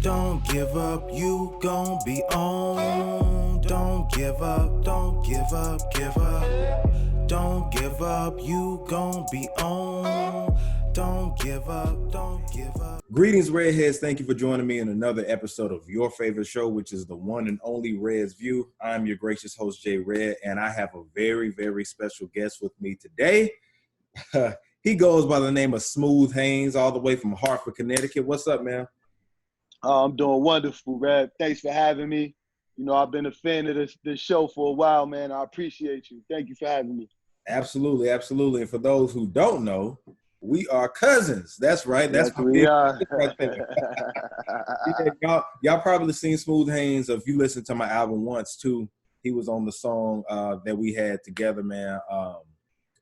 Don't give up, you gon' be on. Don't give up, don't give up, give up. Don't give up, you gon' be on. Don't give up, don't give up. Greetings, Redheads. Thank you for joining me in another episode of your favorite show, which is the one and only Red's View. I'm your gracious host, Jay Red, and I have a very, very special guest with me today. He goes by the name of Smooth Haynes, all the way from Hartford, Connecticut. What's up, man? I'm doing wonderful, Red. Thanks for having me. You know, I've been a fan of this show for a while, man. I appreciate you. Thank you for having me. Absolutely, absolutely. And for those who don't know, we are cousins. That's right. That's yes, we are. Yeah, y'all probably seen Smooth Haynes. If you listen to my album once too, he was on the song that we had together, man.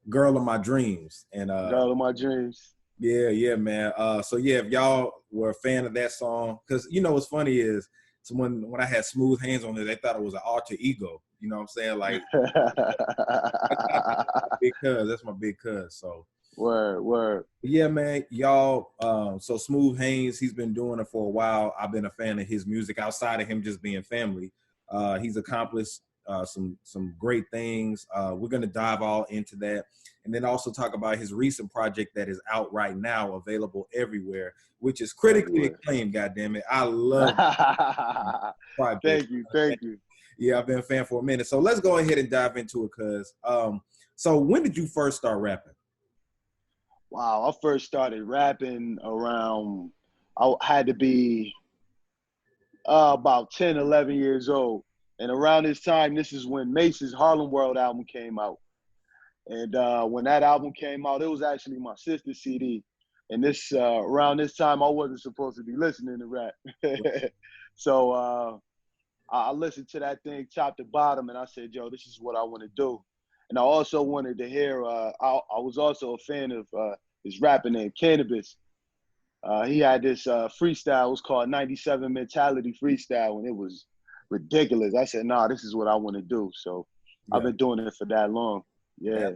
Girl of My Dreams. And Girl of My Dreams. Yeah, man. So yeah, if y'all were a fan of that song, because you know what's funny is so when I had Smooth Haynes on there, they thought it was an alter ego. You know what I'm saying? Like that's my big cuz. So Word. Yeah, man. Y'all, so Smooth Haynes, he's been doing it for a while. I've been a fan of his music outside of him just being family. He's accomplished some great things. We're gonna dive all into that. And then also talk about his recent project that is out right now, available everywhere, which is critically acclaimed, goddammit. I love it. Thank you. Yeah, I've been a fan for a minute. So let's go ahead and dive into it, cuz. So when did you first start rapping? Wow, I first started rapping around, I had to be about 10, 11 years old. And around this time, this is when Mace's Harlem World album came out. And when that album came out, it was actually my sister's CD. And this around this time, I wasn't supposed to be listening to rap. So I listened to that thing top to bottom, and I said, yo, this is what I want to do. And I also wanted to hear, I was also a fan of this rapper named Cannabis. He had this freestyle, it was called 97 Mentality Freestyle, and it was ridiculous. I said, nah, this is what I want to do. So yeah. I've been doing it for that long. Yeah.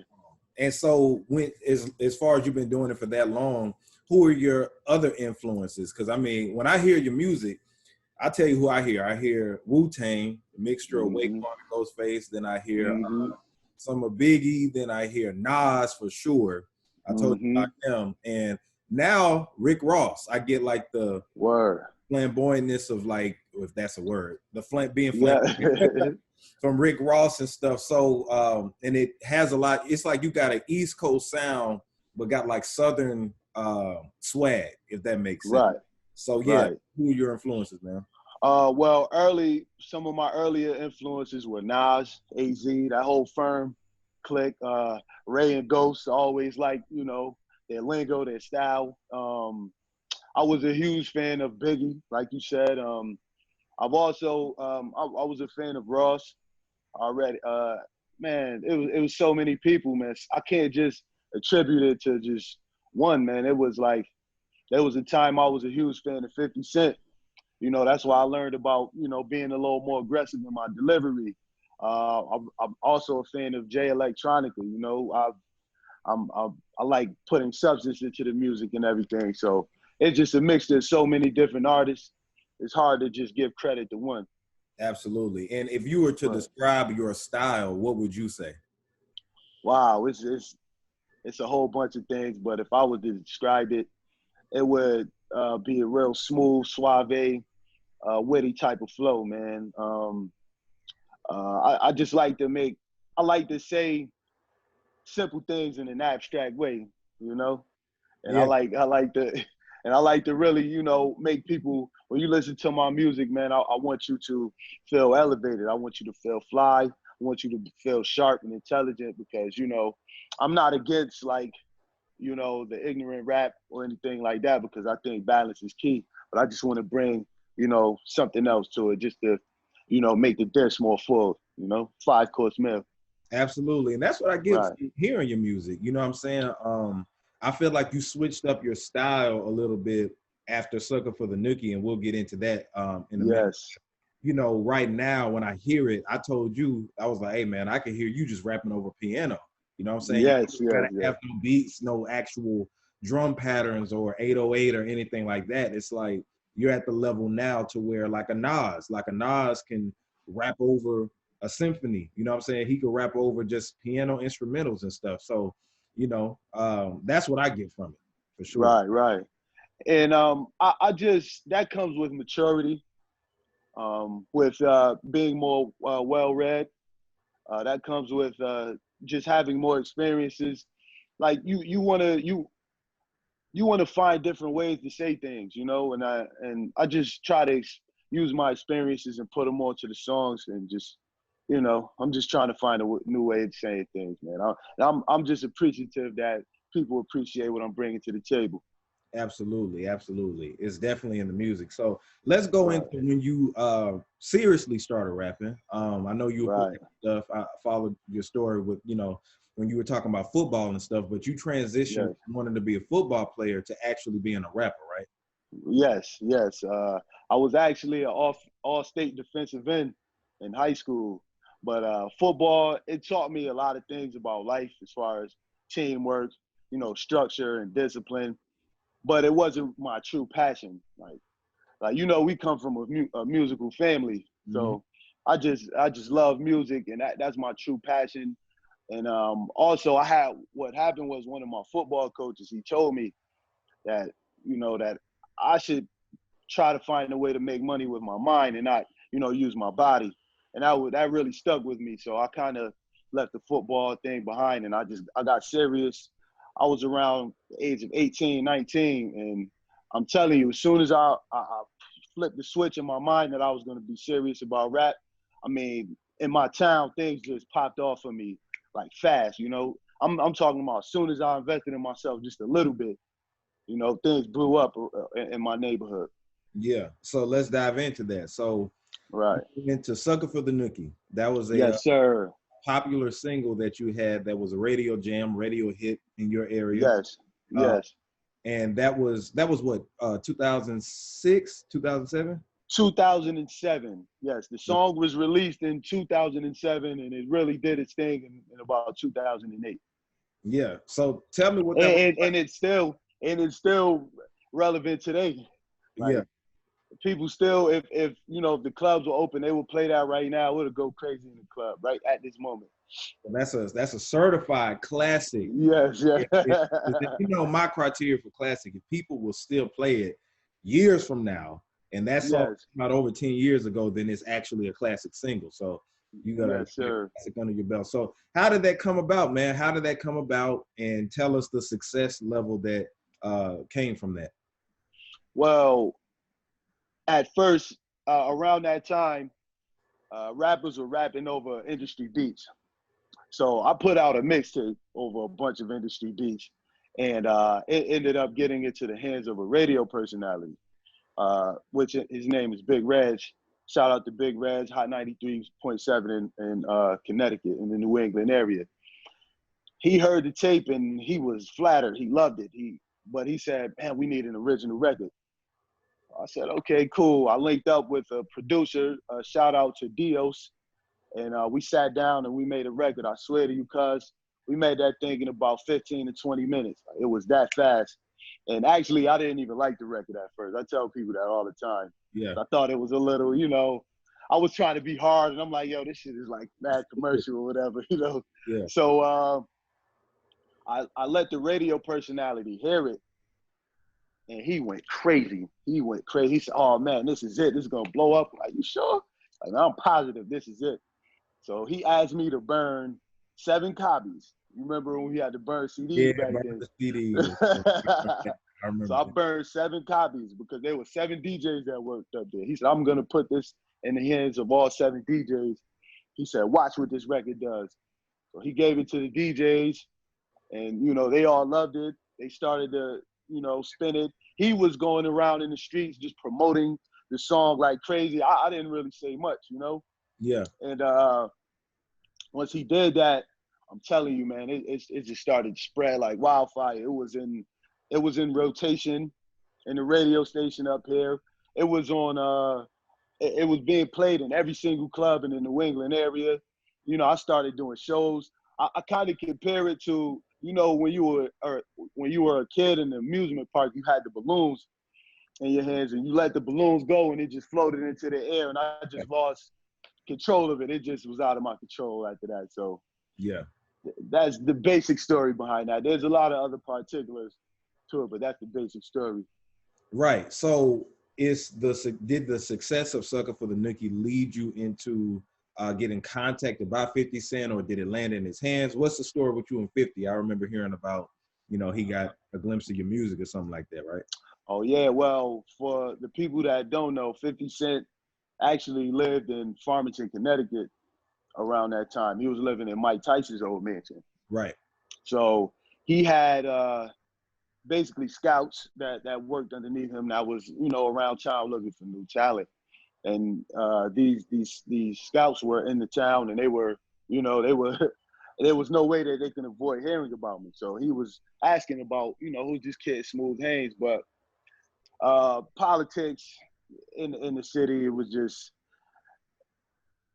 And so when as far as you've been doing it for that long, who are your other influences? Because I mean, when I hear your music, I'll tell you who I hear. I hear Wu-Tang, a mixture of Wake and Ghostface. Then I hear some of Biggie. Then I hear Nas for sure. I told you about him. And now Rick Ross. I get like the flamboyantness of, like, if that's a word, being flamboyant from Rick Ross and stuff. So and it has a lot. It's like you got an East Coast sound, but got like Southern swag, if that makes sense. Right. So yeah, who are your influences, man? Well, some of my earlier influences were Nas, AZ, that whole Firm clique, Ray and Ghost. Always like, you know, their lingo, their style. I was a huge fan of Biggie, like you said. I've also I was a fan of Ross already. Man, it was so many people, man. I can't just attribute it to just one, man. It was like there was a time I was a huge fan of 50 Cent. You know, that's why I learned about, you know, being a little more aggressive in my delivery. I'm also a fan of Jay Electronica. You know, I like putting substance into the music and everything. So it's just a mixture of so many different artists. It's hard to just give credit to one. Absolutely. And if you were to describe your style, what would you say? Wow, it's a whole bunch of things, but if I was to describe it, it would be a real smooth, suave, witty type of flow, man. I just like to say simple things in an abstract way, you know? And I like to really, you know, make people, when you listen to my music, man, I want you to feel elevated. I want you to feel fly. I want you to feel sharp and intelligent because, you know, I'm not against, like, you know, the ignorant rap or anything like that because I think balance is key. But I just want to bring, you know, something else to it just to, you know, make the dish more full, you know, 5-course meal. Absolutely. And that's what I get from hearing your music. You know what I'm saying? I feel like you switched up your style a little bit after Sucker for the Nookie, and we'll get into that in a minute. You know, right now when I hear it, I told you, I was like, hey man, I can hear you just rapping over piano. You know what I'm saying? You gotta have no beats, no actual drum patterns or 808 or anything like that. It's like you're at the level now to where like a Nas can rap over a symphony. You know what I'm saying? He could rap over just piano instrumentals and stuff. So, you know, that's what I get from it for sure. Right. And I just, that comes with maturity, with being more well-read. That comes with just having more experiences. Like you want to find different ways to say things, you know, and I just try to use my experiences and put them onto the songs, and just, you know, I'm just trying to find a new way of saying things, man. I'm just appreciative that people appreciate what I'm bringing to the table. Absolutely. It's definitely in the music. So let's go into when you seriously started rapping. I know you were putting stuff. I followed your story with, you know, when you were talking about football and stuff, but you transitioned from wanting to be a football player to actually being a rapper, right? Yes. I was actually an all-state defensive end in high school, but football, it taught me a lot of things about life as far as teamwork, you know, structure and discipline. But it wasn't my true passion. Like you know, we come from a musical family, so I just love music, and that's my true passion. And also, what happened was one of my football coaches. He told me that, you know, that I should try to find a way to make money with my mind and not, you know, use my body. And that really stuck with me. So I kind of left the football thing behind, and I got serious. I was around the age of 18, 19, and I'm telling you, as soon as I flipped the switch in my mind that I was going to be serious about rap, I mean, in my town, things just popped off for me like fast, you know. I'm talking about as soon as I invested in myself just a little bit, you know, things blew up in my neighborhood. Yeah. So let's dive into that. So into Sucker for the Nookie. That was a yes, sir. Popular single that you had that was a radio jam, radio hit in your area. Yes. And that was what, 2006, 2007? 2007. Yes, the song was released in 2007, and it really did its thing in about 2008. Yeah. So tell me what that was like. And it's still relevant today. Like, people still, if you know, if the clubs were open, they would play that right now. It would go crazy in the club right at this moment. Well, that's a certified classic. Yes. You know, my criteria for classic, if people will still play it years from now, and that song not over 10 years ago, then it's actually a classic single. So you got a classic under your belt. So how did that come about, man? How did that come about? And tell us the success level that came from that. Well, at first, around that time, rappers were rapping over industry beats. So I put out a mixtape over a bunch of industry beats, and it ended up getting into the hands of a radio personality, which his name is Big Reg. Shout out to Big Reg, Hot 93.7 in Connecticut, in the New England area. He heard the tape and he was flattered. He loved it. But he said, man, we need an original record. I said, okay, cool. I linked up with a producer, shout out to Dios, and we sat down and we made a record. I swear to you, cuz, we made that thing in about 15 to 20 minutes. It was that fast. And actually, I didn't even like the record at first. I tell people that all the time. Yeah. I thought it was a little, you know, I was trying to be hard, and I'm like, yo, this shit is like mad commercial or whatever, you know? Yeah. So I let the radio personality hear it, and he went crazy. He said, oh man, this is it. This is gonna blow up. I'm like, you sure? Like, I'm positive this is it. So he asked me to burn 7 copies. You remember when we had to burn CDs back then? The CDs. I remember. So I burned 7 copies because there were 7 DJs that worked up there. He said, I'm gonna put this in the hands of all 7 DJs. He said, watch what this record does. So he gave it to the DJs, and you know, they all loved it. They started to, you know, spin it. He was going around in the streets just promoting the song like crazy. I didn't really say much, you know? Yeah. And once he did that, I'm telling you, man, it just started to spread like wildfire. It was in rotation in the radio station up here. It was on it was being played in every single club in the New England area. You know, I started doing shows. I kind of compare it to, you know, when you were a kid in the amusement park, you had the balloons. in your hands, and you let the balloons go, and it just floated into the air, and I just lost control of it. It just was out of my control after that. So Yeah. that's the basic story behind that. There's a lot of other particulars to it, but that's the basic story. Right. So did the success of Sucker for the Nookie lead you into getting contacted by 50 Cent, or did it land in his hands? What's the story with you and 50? I remember hearing about, he got a glimpse of your music or something like that, right? Oh, yeah. Well, for the people that don't know, 50 Cent actually lived in Farmington, Connecticut around that time. He was living in Mike Tyson's old mansion. Right. So he had basically scouts that worked underneath him that was, around town looking for new talent. And these scouts were in the town, and they were there was no way that they can avoid hearing about me. So he was asking about, who's this kid, Smooth Haynes? But politics in the city, it was just,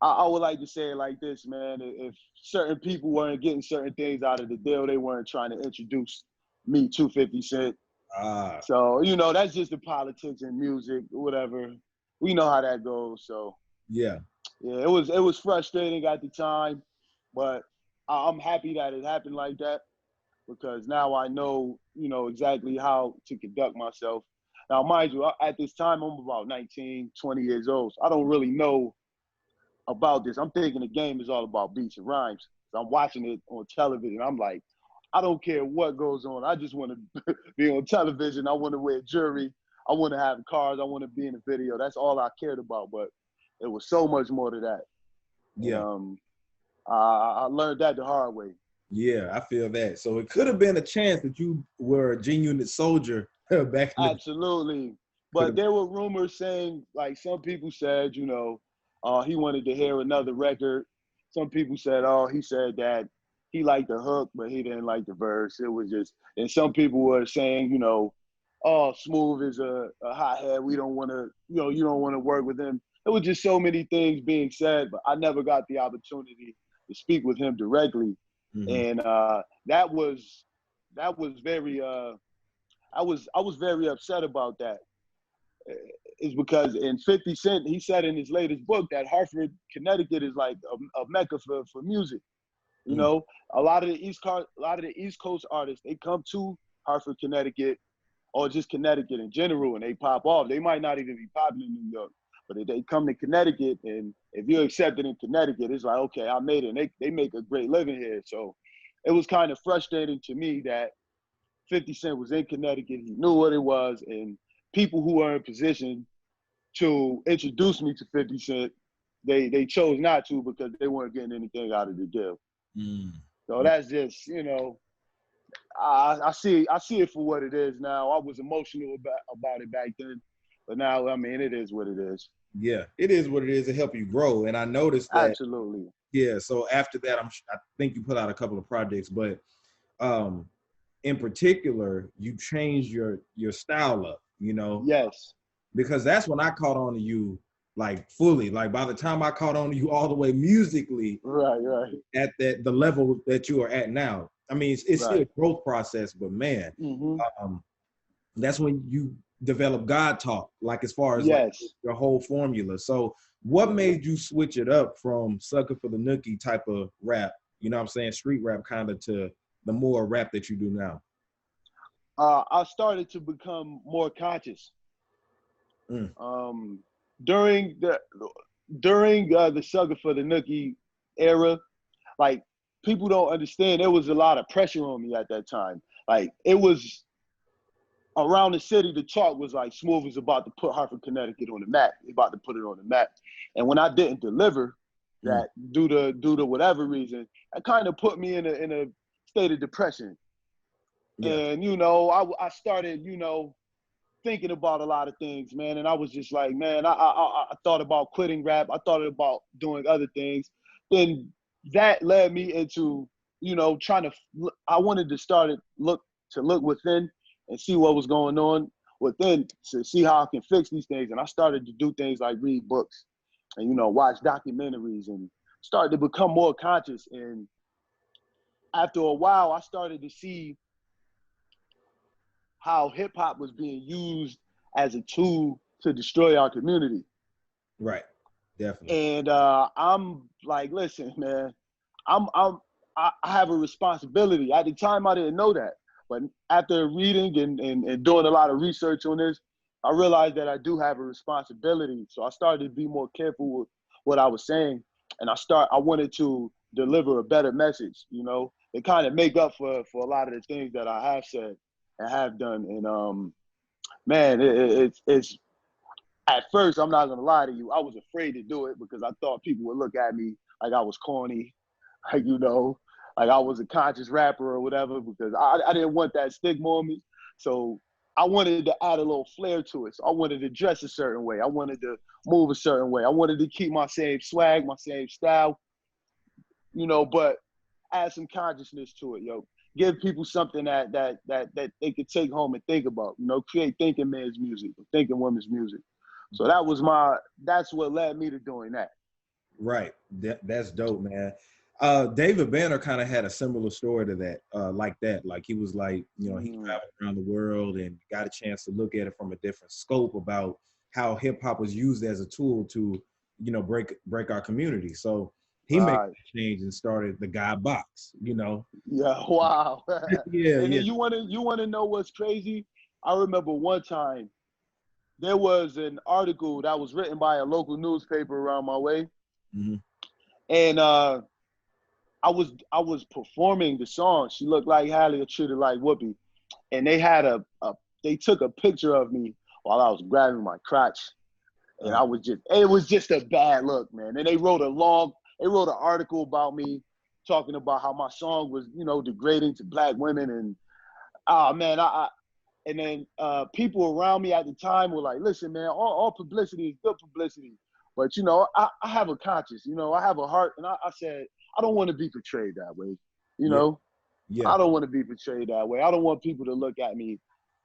I would like to say it like this, man. If certain people weren't getting certain things out of the deal, they weren't trying to introduce me to 50 Cent. So, that's just the politics in music, whatever. We know how that goes. So yeah, it was frustrating at the time, but I'm happy that it happened like that, because now I know, exactly how to conduct myself. Now, mind you, at this time, I'm about 19, 20 years old. So I don't really know about this. I'm thinking the game is all about beats and rhymes. So I'm watching it on television. I'm like, I don't care what goes on. I just want to be on television. I want to wear jewelry. I want to have cars. I want to be in a video. That's all I cared about. But it was so much more to that. Yeah. And, I learned that the hard way. Yeah, I feel that. So it could have been a chance that you were a genuine soldier back in Absolutely. But there were rumors saying, like, some people said, he wanted to hear another record. Some people said, he said that he liked the hook, but he didn't like the verse. It was just, and some people were saying, Smooth is a hothead. We don't want to, you don't want to work with him. It was just so many things being said, but I never got the opportunity to speak with him directly. Mm-hmm. And that was very, I was very upset about that. Is because in 50 Cent, he said in his latest book that Hartford, Connecticut is like a mecca for music. A lot of the East Coast artists, they come to Hartford, Connecticut, or just Connecticut in general, and they pop off. They might not even be popular in New York, but if they come to Connecticut, and if you're accepted in Connecticut, it's like, okay, I made it. And they make a great living here. So it was kind of frustrating to me that 50 Cent was in Connecticut. He knew what it was, and people who were in position to introduce me to 50 Cent, they chose not to because they weren't getting anything out of the deal. So that's just, I see it for what it is now. I was emotional about it back then, but now, I mean, it is what it is. Yeah, it is what it is to help you grow. And I noticed that. Absolutely. Yeah, so after that, I think you put out a couple of projects, but in particular, you changed your style up, Yes. Because that's when I caught on to you, like, fully. Like, by the time I caught on to you all the way musically, right, at the level that you are at now. I mean, it's still a growth process, but man, that's when you develop God talk, like, as far as like your whole formula. So what made you switch it up from Sucker for the Nookie type of rap, street rap kind of, to the more rap that you do now? I started to become more conscious. During the Sucker for the Nookie era, like, people don't understand, there was a lot of pressure on me at that time. Like, it was around the city, the talk was like, Smooth is about to put Hartford, Connecticut on the map. He's about to put it on the map. And when I didn't deliver that, due to whatever reason, that kind of put me in a state of depression. Yeah. And, I started, thinking about a lot of things, man. And I was just like, man, I thought about quitting rap. I thought about doing other things. Then that led me into, I wanted to look within and see what was going on within, to see how I can fix these things. And I started to do things like read books and, watch documentaries, and started to become more conscious. And after a while, I started to see how hip hop was being used as a tool to destroy our community. Right. Definitely. And I'm like, listen, man, I have a responsibility. At the time, I didn't know that, but after reading and doing a lot of research on this, I realized that I do have a responsibility. So I started to be more careful with what I was saying, and I wanted to deliver a better message, you know, and kind of make up for a lot of the things that I have said and have done. And man, it's at first, I'm not gonna lie to you, I was afraid to do it because I thought people would look at me like I was corny, like, you know, like I was a conscious rapper or whatever, because I didn't want that stigma on me. So I wanted to add a little flair to it. So I wanted to dress a certain way. I wanted to move a certain way. I wanted to keep my same swag, my same style, you know, but add some consciousness to it, yo. Give people something that they could take home and think about, you know, create thinking men's music, thinking women's music. So that's what led me to doing that. Right. That's dope, man. David Banner kind of had a similar story to that, like that. Like he was like, you know, he traveled around the world and got a chance to look at it from a different scope about how hip hop was used as a tool to, you know, break our community. So he made a change and started the God Box, you know. Yeah, wow. Yeah, And yeah. then you wanna know what's crazy? I remember one time there was an article that was written by a local newspaper around my way. Mm-hmm. And I was performing the song. She looked like Halle or treated like Whoopi. And they had they took a picture of me while I was grabbing my crotch. And it was just a bad look, man. And they wrote an article about me talking about how my song was, you know, degrading to Black women. And man, and then people around me at the time were like, listen, man, all publicity is good publicity. But, you know, I have a conscience, you know, I have a heart. And I said, I don't want to be portrayed that way, you know? Yeah. I don't want to be portrayed that way. I don't want people to look at me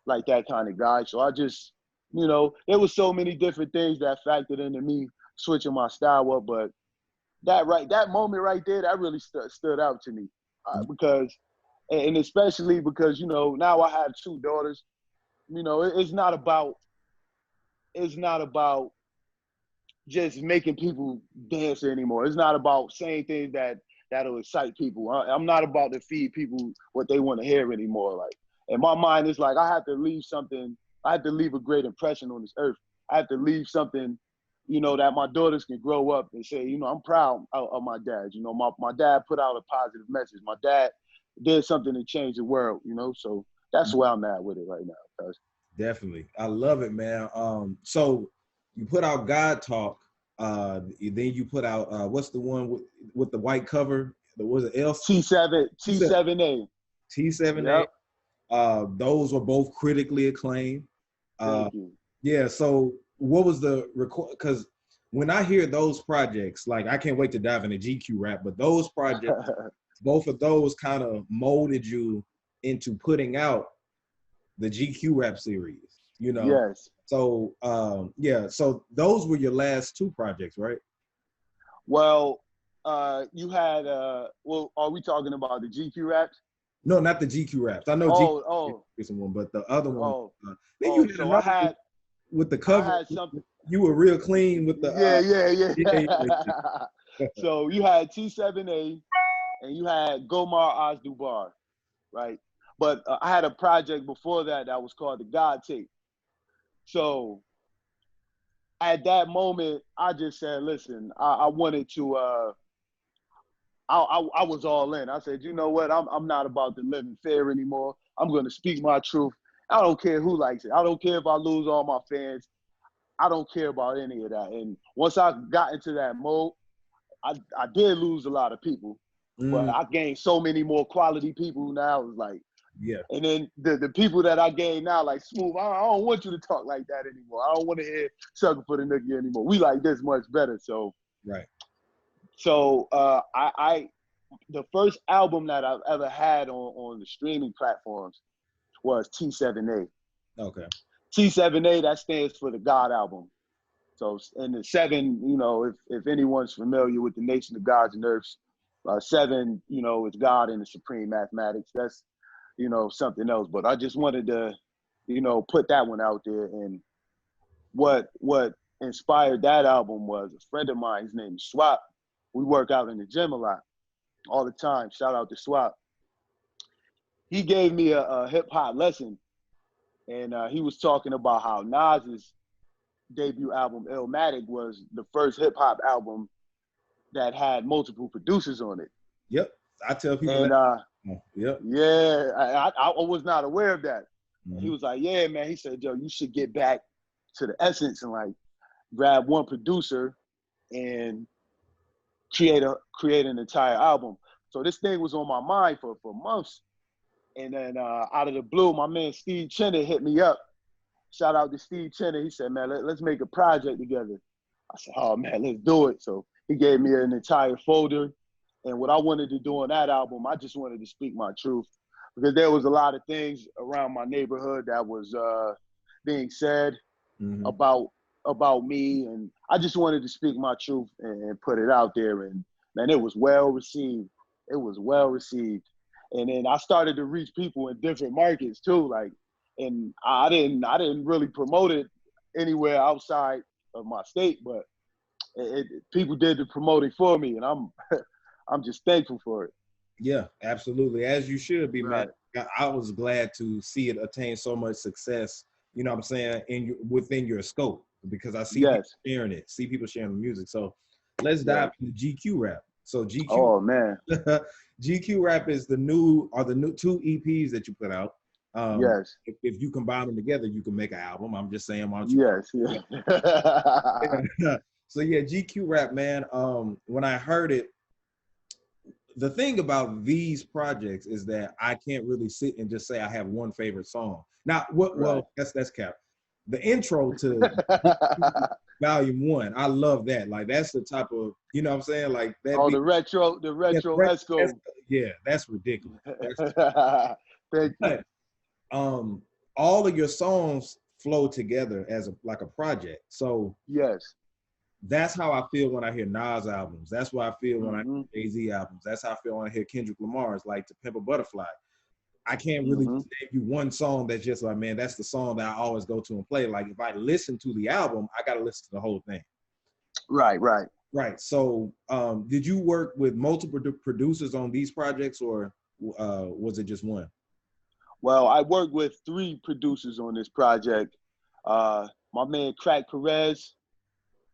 like that kind of guy. So I just, you know, there was so many different things that factored into me switching my style up. But that moment right there, that really stood out to me because, and especially because, you know, now I have 2 daughters. You know, it's not about just making people dance anymore. It's not about saying things that'll excite people. I'm not about to feed people what they want to hear anymore. Like, in my mind, it's like I have to leave something. I have to leave a great impression on this earth. I have to leave something, you know, that my daughters can grow up and say, you know, I'm proud of my dad. You know, my dad put out a positive message. My dad did something to change the world, you know? So that's where I'm at with it right now, cuz. Definitely. I love it, man. So you put out God Talk, then you put out what's the one with the white cover? Was it L T7A. T7A? Yep. Those were both critically acclaimed. Thank you. Yeah, so what was the record? Because when I hear those projects, like I can't wait to dive into GQ rap, but those projects, both of those kind of molded you into putting out the GQ rap series, you know? Yes. So, yeah, so those were your last 2 projects, right? Well, you had, well, are we talking about the GQ raps? No, not the GQ raps. I know GQ is one, but the other one. Then you had so another with the cover. I had something. You were real clean with the. Yeah. So you had T7A and you had Gomar Azdubar, right? But I had a project before that was called the God Tape. So at that moment, I just said, listen, I wanted to, I was all in. I said, you know what? I'm not about to live in fear anymore. I'm going to speak my truth. I don't care who likes it. I don't care if I lose all my fans. I don't care about any of that. And once I got into that mode, I did lose a lot of people, but I gained so many more quality people now. It's like, yeah. And then the people that I gained now, like Smooth, I don't want you to talk like that anymore. I don't want to hear Sucker for the Nookie anymore. We like this much better. So right. So I the first album that I've ever had on the streaming platforms was T7A. Okay. T7A, that stands for the God album. So, and the 7, you know, if anyone's familiar with the Nation of Gods and Earths, 7, you know, is God in the supreme mathematics. That's, you know, something else. But I just wanted to, you know, put that one out there. And what inspired that album was a friend of mine. His name is Swap. We work out in the gym a lot, all the time. Shout out to Swap. He gave me a hip hop lesson, and he was talking about how Nas's debut album Illmatic was the first hip hop album that had multiple producers on it. Yep, I tell people And that. Yep. yeah, I was not aware of that. Mm-hmm. He was like, yeah, man. He said, yo, you should get back to the essence and like grab one producer and create an entire album. So this thing was on my mind for months. And then out of the blue, my man Steve Chenner hit me up. Shout out to Steve Chenner. He said, man, let's make a project together. I said, oh man, let's do it. So he gave me an entire folder. And what I wanted to do on that album, I just wanted to speak my truth, because there was a lot of things around my neighborhood that was being said about me, and I just wanted to speak my truth and put it out there. And man, it was well received. It was well received. And then I started to reach people in different markets too, like, and I didn't really promote it anywhere outside of my state, but people did the promoting for me, and I'm just thankful for it. Yeah, absolutely. As you should be, Right. man. I was glad to see it attain so much success, you know what I'm saying, within your scope, because I see people sharing it, see people sharing the music. So let's dive into GQ Rap. So GQ, oh man, GQ Rap is the new two EPs that you put out. Yes. If you combine them together, you can make an album. I'm just saying, why don't you? Yes. Yeah. So yeah, GQ Rap, man. When I heard it, the thing about these projects is that I can't really sit and just say I have one favorite song. Now, well, that's cap. The intro to Volume 1, I love that. Like, that's the type of, you know what I'm saying? Like that. Oh, the retro Esco. Yeah, that's ridiculous. Thank you. But, all of your songs flow together as a project. So yes, that's how I feel when I hear Nas albums. That's what I feel when I hear Jay-Z albums. That's how I feel when I hear Kendrick Lamar's, like To Pimp a Butterfly. I can't really just name you one song that's just like, man, that's the song that I always go to and play. Like, if I listen to the album, I got to listen to the whole thing. Right. So did you work with multiple producers on these projects, or was it just one? Well, I worked with 3 producers on this project. My man Crack Perez,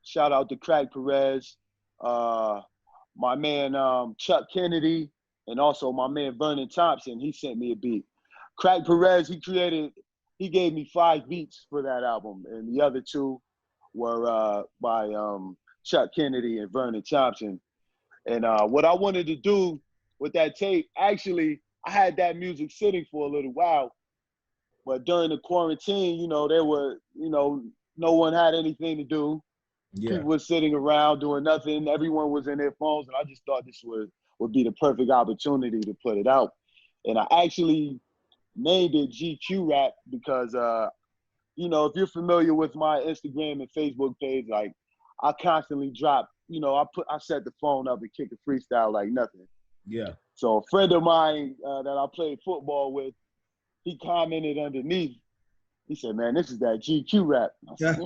shout out to Crack Perez. My man Chuck Kennedy, and also my man Vernon Thompson. He sent me a beat. Crack Perez, he gave me 5 beats for that album, and the other 2 were by Chuck Kennedy and Vernon Thompson. And what I wanted to do with that tape, actually, I had that music sitting for a little while, but during the quarantine, there were, no one had anything to do. Yeah. People were sitting around doing nothing. Everyone was in their phones, and I just thought this would be the perfect opportunity to put it out. And I actually named it GQ Rap because, if you're familiar with my Instagram and Facebook page, like, I constantly drop, I set the phone up and kick a freestyle like nothing. Yeah. So a friend of mine that I played football with, he commented underneath. He said, man, this is that GQ Rap. I said,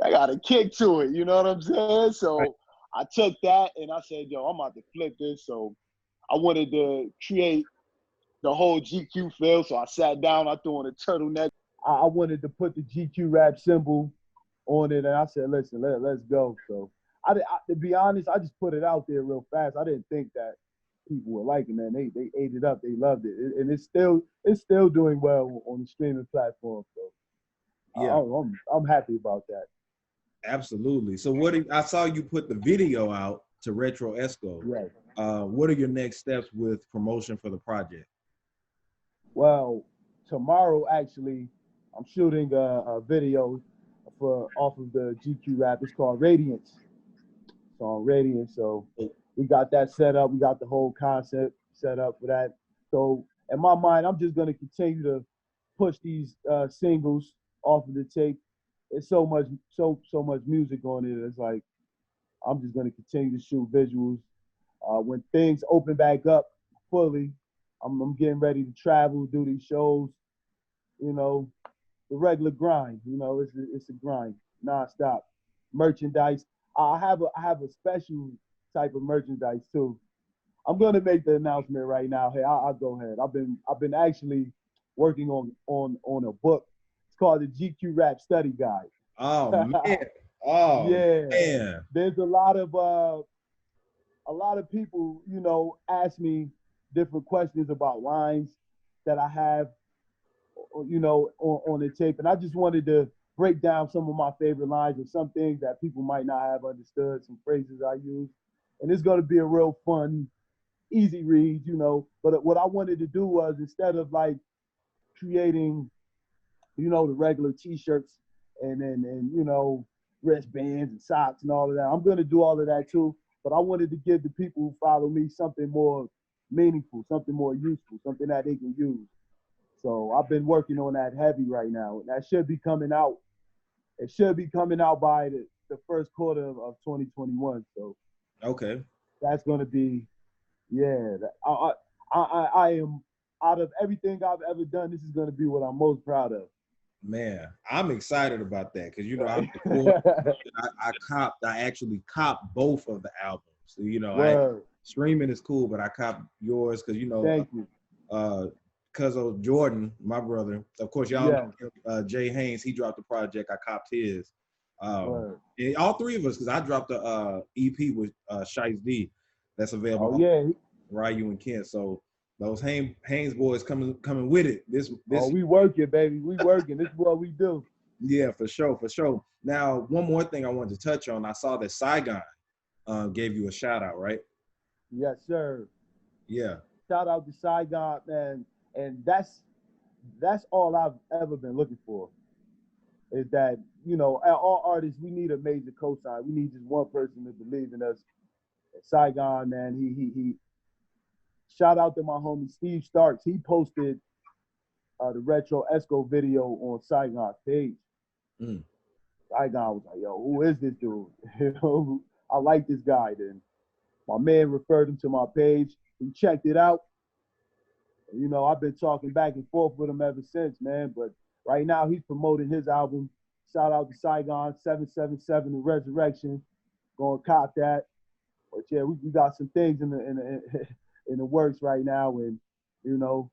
I got a kick to it, you know what I'm saying? So I took that and I said, yo, I'm about to flip this. So I wanted to create the whole GQ feel. So I sat down, I threw on a turtleneck. I wanted to put the GQ Rap symbol on it, and I said, listen, let's go. So to be honest, I just put it out there real fast. I didn't think that people were liking it, man. They ate it up. They loved it. And it's still doing well on the streaming platform. So yeah, I'm happy about that. Absolutely. So I saw you put the video out to Retro Esco. Right. What are your next steps with promotion for the project? Well, tomorrow, actually, I'm shooting a video off of the GQ Rap. It's called Radiance. It's on Radiance. So we got that set up. We got the whole concept set up for that. So in my mind, I'm just going to continue to push these singles off of the tape. There's so much music on it. It's like, I'm just going to continue to shoot visuals. When things open back up fully, I'm getting ready to travel, do these shows, regular grind. You know, it's a grind, nonstop. Merchandise. I have a special type of merchandise too. I'm gonna make the announcement right now. Hey, I'll go ahead. I've been actually working on a book. It's called the GQ Rap Study Guide. Oh man. Oh Yeah, man. there's a lot of people, you know, ask me different questions about lines that I have, you know, on the tape, and I just wanted to break down some of my favorite lines or some things that people might not have understood, some phrases I use, and it's going to be a real fun, easy read, you know. But what I wanted to do was, instead of like creating, you know, the regular T-shirts and you know, wristbands and socks and all of that, I'm going to do all of that too. But I wanted to give the people who follow me something more meaningful, something more useful, something that they can use. So I've been working on that heavy right now. That should be coming out. It should be coming out by the first quarter of 2021. So Okay. that's going to be, yeah. I am, out of everything I've ever done, this is going to be what I'm most proud of. Man, I'm excited about that because you know Right. I actually copped both of the albums. So, you know, Word. streaming is cool, but I copped yours because you know, Thank you. because of Jordan, my brother. Of course, y'all Yeah. know Jay Haynes. He dropped the project. I copped his. Word. And all three of us, because I dropped the EP with Shice D, that's available. Oh yeah. Ryu and Kent. So those Haynes boys coming with it. This Oh, we working, baby. We working. This is what we do. yeah, for sure, for sure. Now, one more thing I wanted to touch on. I saw that Saigon gave you a shout out, right? Yes, sir. Yeah. Shout out to Saigon, man. And that's all I've ever been looking for. Is that, you know, all artists, we need a major cosign. We need just one person to believe in us. Saigon, man, he shout out to my homie Steve Starks. He posted the Retro Esco video on Saigon's page. Mm. Saigon was like, yo, who is this dude? You know, I like this guy. Then my man referred him to my page. He checked it out. You know, I've been talking back and forth with him ever since, man. But right now he's promoting his album. Shout out to Saigon 777 The Resurrection. Gonna cop that. But yeah, we got some things in the works right now, and you know,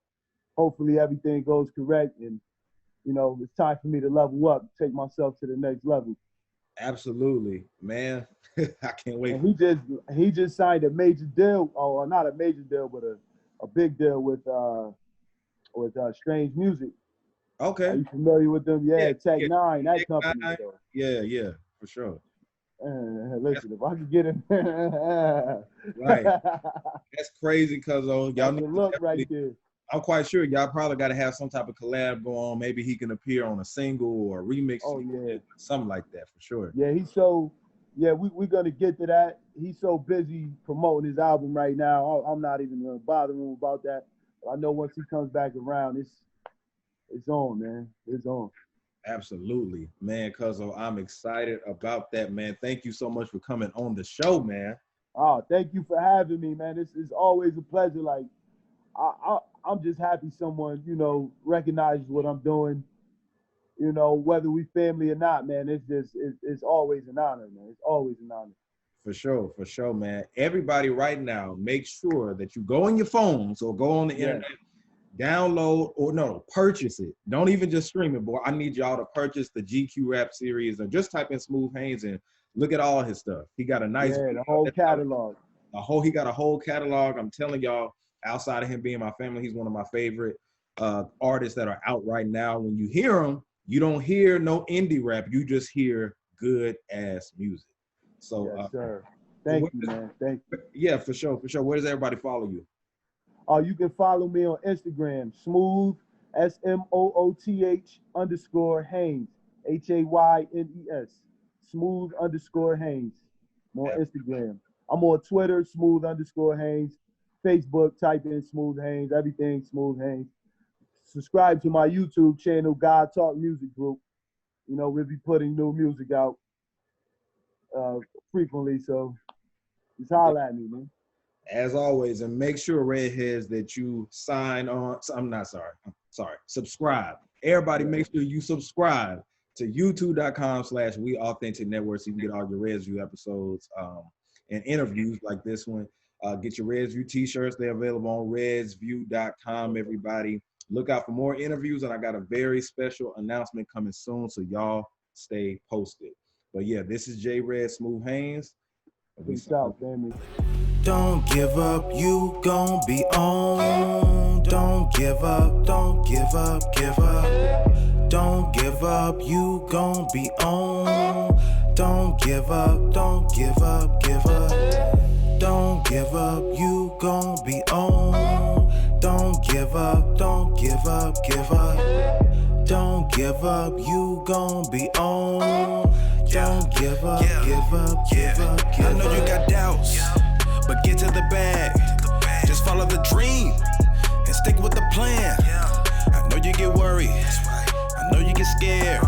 hopefully everything goes correct, and you know, it's time for me to level up, take myself to the next level. Absolutely, man. I can't wait. And he just signed a major deal, or not a major deal, but a big deal with Strange Music. Okay. Are you familiar with them? Yeah, Tech yeah. Nine, that Tech company. Nine. So. Yeah, for sure. Listen, if I could get in, Right. That's crazy because y'all that's know a look right there. I'm quite sure y'all probably got to have some type of collab going on. Maybe he can appear on a single or a remix. Oh yeah, something like that for sure. Yeah, we're gonna get to that. He's so busy promoting his album right now. I'm not even gonna bother him about that. But I know once he comes back around, it's on, man. It's on. Absolutely, man. Cuz I'm excited about that, man. Thank you so much for coming on the show, man. Oh, thank you for having me, man. It's always a pleasure. Like, I'm just happy someone, you know, recognizes what I'm doing. You know, whether we family or not, man. It's always an honor, man. It's always an honor. For sure, man. Everybody right now, make sure that you go on your phones or go on the internet, download or no, purchase it. Don't even just stream it, boy. I need y'all to purchase the GQ Rap series or just type in Smooth Haynes and look at all his stuff. He got a nice the whole catalog. He got a whole catalog. I'm telling y'all, outside of him being my family, he's one of my favorite artists that are out right now. When you hear him, you don't hear no indie rap. You just hear good ass music. So, yes, sir. Thank you, man. Thank you. Yeah, for sure. Where does everybody follow you? You can follow me on Instagram, smooth, SMOOTH _Haynes, HAYNES, smooth _Haynes. I'm on Instagram. I'm on Twitter, smooth _Haynes. Facebook, type in Smooth Haynes, everything Smooth Haynes. Subscribe to my YouTube channel, God Talk Music Group. You know, we'll be putting new music out frequently, so just holler at me, man. As always, and make sure, Redheads, that you sign on. I'm sorry. Subscribe Everybody, make sure you subscribe to youtube.com/WeAuthenticNetwork so you can get all your Reds View episodes and interviews like this one. Get your Reds View t-shirts. They're available on redsview.com, everybody. Look out for more interviews, and I got a very special announcement coming soon, so y'all stay posted. But yeah, this is J Red Smooth Haynes. Peace out, family. Don't give up, you gon' be on. Don't give up, don't give up, give up. Don't give up, you gon' be on. Don't give up, don't give up, give up. Don't give up, you gon' be on. Don't give up, don't give up, give up. Don't give up, you gon' be on. Don't give up, give up, give up, give up. I know you got doubts, but get to the bag. Just follow the dream and stick with the plan. I know you get worried, I know you get scared,